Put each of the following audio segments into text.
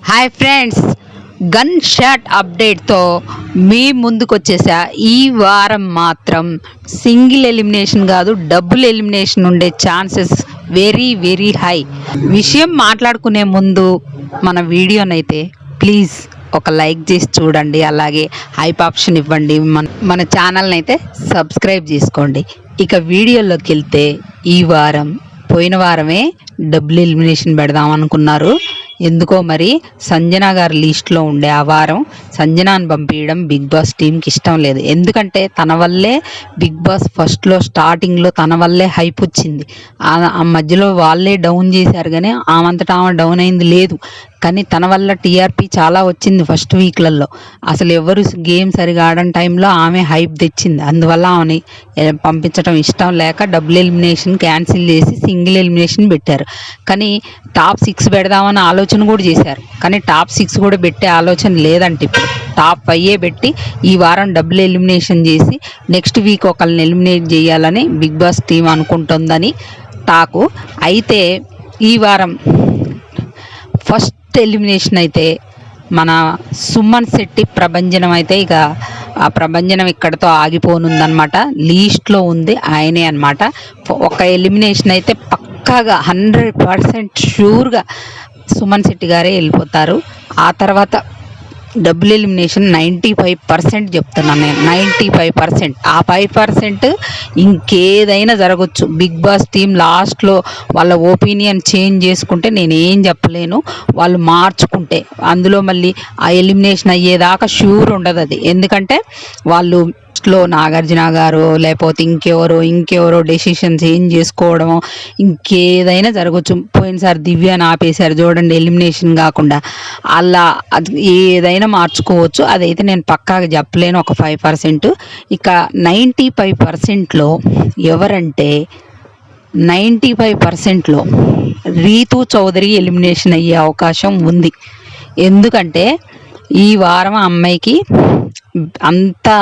Hi friends, gun shot అప్డేట్తో మీ ముందుకు వచ్చేసా. ఈ వారం మాత్రం సింగిల్ ఎలిమినేషన్ కాదు, డబుల్ ఎలిమినేషన్ ఉండే ఛాన్సెస్ వెరీ వెరీ హై. విషయం మాట్లాడుకునే ముందు మన వీడియోనైతే ప్లీజ్ ఒక లైక్ చేసి చూడండి, అలాగే హైప్ ఆప్షన్ ఇవ్వండి, మన ఛానల్ని అయితే సబ్స్క్రైబ్ చేసుకోండి. ఇక వీడియోలోకి వెళ్తే, ఈ వారం పోయిన వారమే డబుల్ ఎలిమినేషన్ పెడదాం అనుకున్నారు. ఎందుకో మరి సంజన గారి లిస్ట్లో ఉండే ఆ వారం సంజనాను పంపించడం బిగ్ బాస్ టీంకి ఇష్టం లేదు. ఎందుకంటే తన వల్లే బిగ్ బాస్ ఫస్ట్లో స్టార్టింగ్లో తన వల్లే హైప్ వచ్చింది. ఆ మధ్యలో వాళ్ళే డౌన్ చేశారు, కానీ ఆమంతటా ఆమె డౌన్ అయింది లేదు. కానీ తన వల్ల టీఆర్పీ చాలా వచ్చింది ఫస్ట్ వీక్లలో. అసలు ఎవరు గేమ్ సరిగా ఆడని టైంలో ఆమె హైప్ తెచ్చింది. అందువల్ల ఆమెని పంపించడం ఇష్టం లేక డబుల్ ఎలిమినేషన్ క్యాన్సిల్ చేసి సింగిల్ ఎలిమినేషన్ పెట్టారు. కానీ టాప్ 6 పెడదామని ఆలోచన కూడా చేశారు, కానీ టాప్ 6 కూడా పెట్టే ఆలోచన లేదంటే ఇప్పుడు టాప్ 5 పెట్టి ఈ వారం డబుల్ ఎలిమినేషన్ చేసి నెక్స్ట్ వీక్ ఒకళ్ళని ఎలిమినేట్ చేయాలని బిగ్ బాస్ టీం అనుకుంటుందని టాకు. అయితే ఈ వారం ఫస్ట్ ఎలిమినేషన్ అయితే మన సుమన్ శెట్టి ప్రభంజనం అయితే ఇక ఆ ప్రభంజనం ఇక్కడతో ఆగిపోనుందనమాట. లీస్ట్లో ఉంది ఆయనే అనమాట. ఒక ఎలిమినేషన్ అయితే పక్కాగా 100% షూర్గా సుమన్ శెట్టి గారే వెళ్ళిపోతారు. ఆ తర్వాత డబుల్ ఎలిమినేషన్ 95% చెప్తున్నాను నేను, 95%. ఆ 5% ఇంకేదైనా జరగచ్చు. బిగ్ బాస్ టీం లాస్ట్లో వాళ్ళ ఒపీనియన్ చేంజ్ చేసుకుంటే నేను ఏం చెప్పలేను. వాళ్ళు మార్చుకుంటే అందులో మళ్ళీ ఆ ఎలిమినేషన్ అయ్యేదాకా షూర్ ఉండదు అది. ఎందుకంటే వాళ్ళు లో నాగార్జున గారు లేకపోతే ఇంకెవరో డెసిషన్స్ ఏం చేసుకోవడమో ఇంకేదైనా జరగచ్చు. పోయినసారి దివ్యాని ఆపేశారు చూడండి, ఎలిమినేషన్ కాకుండా. అలా అది ఏదైనా మార్చుకోవచ్చు. అదైతే నేను పక్కాగా చెప్పలేను, ఒక 5%. ఇక 95%లో ఎవరంటే 95%లో రీతూ చౌదరి ఎలిమినేషన్ అయ్యే అవకాశం ఉంది. ఎందుకంటే ఈ వారం అమ్మాయికి అంతా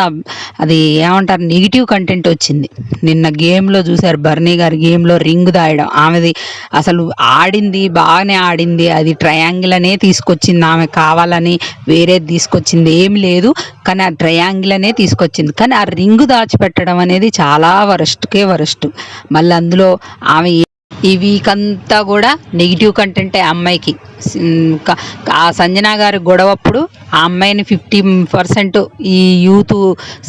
అది ఏమంటారు నెగిటివ్ కంటెంట్ వచ్చింది. నిన్న గేమ్లో చూసారు, బర్నీ గారి గేమ్లో రింగ్ దాయడం. ఆమెది అసలు ఆడింది బాగానే ఆడింది, అది ట్రయాంగిల్ అనే తీసుకొచ్చింది. ఆమె కావాలని వేరేది తీసుకొచ్చింది ఏమి లేదు, కానీ ఆ ట్రయాంగిల్ అనే తీసుకొచ్చింది. కానీ ఆ రింగ్ దాచిపెట్టడం అనేది చాలా వరస్ట్. మళ్ళీ అందులో ఆమె ఈ వీక్ అంతా కూడా నెగిటివ్ కంటెంటే అమ్మాయికి. ఆ సంజన గారి గొడవప్పుడు ఆ అమ్మాయిని 50% ఈ యూత్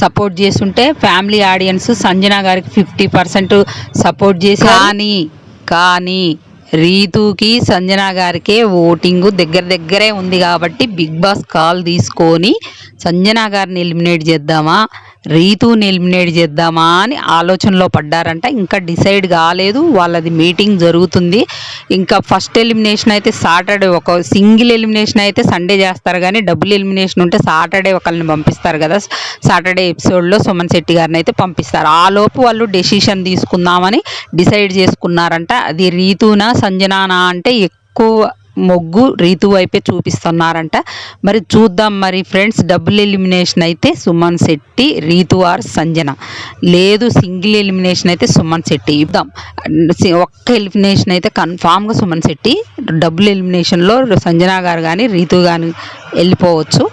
సపోర్ట్ చేస్తుంటే ఫ్యామిలీ ఆడియన్స్ సంజన గారికి 50% సపోర్ట్ చేసి, కానీ రీతుకి సంజన గారికే ఓటింగ్ దగ్గరే ఉంది. కాబట్టి బిగ్ బాస్ కాల్ తీసుకొని సంజన గారిని ఎలిమినేట్ చేద్దామా, రీతుని ఎలిమినేట్ చేద్దామా అని ఆలోచనలో పడ్డారంట. ఇంకా డిసైడ్ కాలేదు, వాళ్ళది మీటింగ్ జరుగుతుంది. ఇంకా ఫస్ట్ ఎలిమినేషన్ అయితే సాటర్డే, ఒక సింగిల్ ఎలిమినేషన్ అయితే సండే చేస్తారు, కానీ డబుల్ ఎలిమినేషన్ ఉంటే సాటర్డే ఒకరిని పంపిస్తారు కదా. సాటర్డే ఎపిసోడ్లో సుమన్ శెట్టి గారిని అయితే పంపిస్తారు. ఆ లోపు వాళ్ళు డెసిషన్ తీసుకుందామని డిసైడ్ చేసుకున్నారంట. అది రీతునా సంజనానా అంటే ఎక్కువ మొగ్గు రీతు వైపే చూపిస్తున్నారంట. మరి చూద్దాం మరి ఫ్రెండ్స్. డబుల్ ఎలిమినేషన్ అయితే సుమన్ శెట్టి, రీతు ఆర్ సంజన. లేదు సింగిల్ ఎలిమినేషన్ అయితే సుమన్ శెట్టి. ఇద్దాం, ఒక్క ఎలిమినేషన్ అయితే కన్ఫామ్గా సుమన్ శెట్టి. డబుల్ ఎలిమినేషన్లో సంజన గారు కానీ రీతు కానీ వెళ్ళిపోవచ్చు.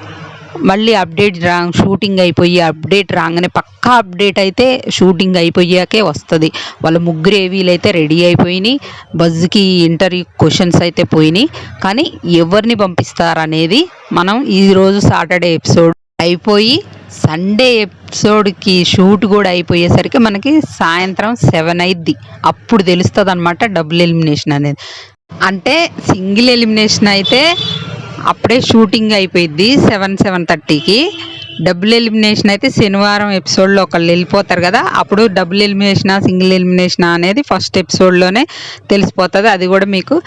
మళ్ళీ అప్డేట్ షూటింగ్ అయిపోయి అప్డేట్ రాగానే పక్కా అప్డేట్ అయితే షూటింగ్ అయిపోయాకే వస్తుంది. వాళ్ళ ముగ్గురు ఏవీలు అయితే రెడీ అయిపోయినాయి. బజ్కి ఇంటర్వ్యూ క్వశ్చన్స్ అయితే పోయినాయి. కానీ ఎవరిని పంపిస్తారనేది మనం ఈరోజు సాటర్డే ఎపిసోడ్ అయిపోయి సండే ఎపిసోడ్కి షూట్ కూడా అయిపోయేసరికి మనకి సాయంత్రం 7 అయింది. అప్పుడు తెలుస్తుంది అనమాట డబుల్ ఎలిమినేషన్ అనేది. అంటే సింగిల్ ఎలిమినేషన్ అయితే అప్పుడే షూటింగ్ అయిపోయింది 7:30కి. డబుల్ ఎలిమినేషన్ అయితే శనివారం ఎపిసోడ్లో ఒకళ్ళు వెళ్ళిపోతారు కదా, అప్పుడు డబుల్ ఎలిమినేషనా సింగిల్ ఎలిమినేషనా అనేది ఫస్ట్ ఎపిసోడ్లోనే తెలిసిపోతుంది. అది కూడా మీకు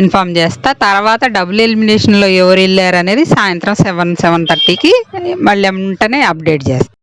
ఇన్ఫామ్ చేస్తా. తర్వాత డబుల్ ఎలిమినేషన్లో ఎవరు వెళ్ళారు అనేది సాయంత్రం 7:30కి మళ్ళీ వెంటనే అప్డేట్ చేస్తా.